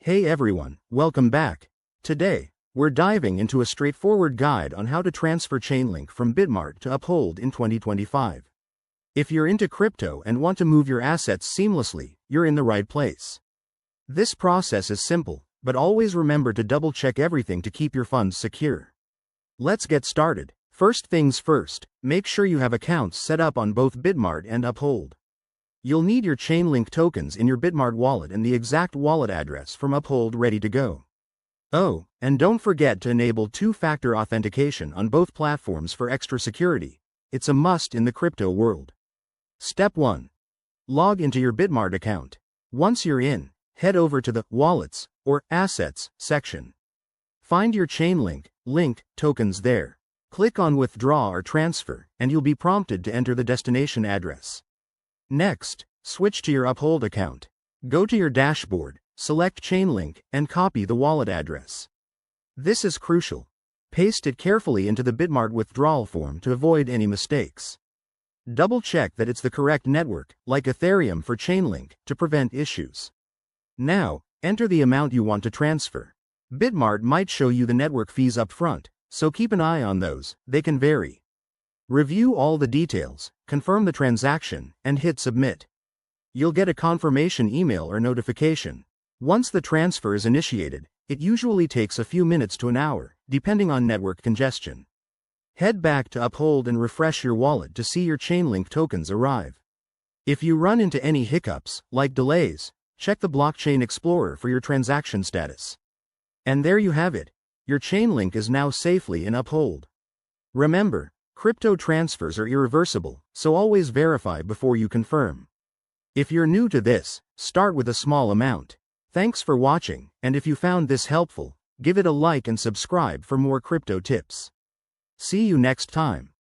Hey everyone, welcome back. Today, we're diving into a straightforward guide on how to transfer Chainlink from Bitmart to Uphold in 2025. If you're into crypto and want to move your assets seamlessly, you're in the right place. This process is simple, but always remember to double-check everything to keep your funds secure. Let's get started. First things first, make sure you have accounts set up on both Bitmart and Uphold. You'll need your Chainlink tokens in your Bitmart wallet and the exact wallet address from Uphold ready to go. Oh, and don't forget to enable two-factor authentication on both platforms for extra security. It's a must in the crypto world. Step 1. Log into your Bitmart account. Once you're in, head over to the Wallets or Assets section. Find your Chainlink link tokens there. Click on Withdraw or Transfer, and you'll be prompted to enter the destination address. Next, switch to your Uphold account. Go to your dashboard, select Chainlink, and copy the wallet address. This is crucial. Paste it carefully into the Bitmart withdrawal form to avoid any mistakes. Double-check that it's the correct network, like Ethereum for Chainlink, to prevent issues. Now, enter the amount you want to transfer. Bitmart might show you the network fees up front, so keep an eye on those, they can vary. Review all the details, confirm the transaction, and hit Submit. You'll get a confirmation email or notification. Once the transfer is initiated, it usually takes a few minutes to an hour, depending on network congestion. Head back to Uphold and refresh your wallet to see your Chainlink tokens arrive. If you run into any hiccups, like delays, check the Blockchain Explorer for your transaction status. And there you have it. Your Chainlink is now safely in Uphold. Remember, crypto transfers are irreversible, so always verify before you confirm. If you're new to this, start with a small amount. Thanks for watching, and if you found this helpful, give it a like and subscribe for more crypto tips. See you next time.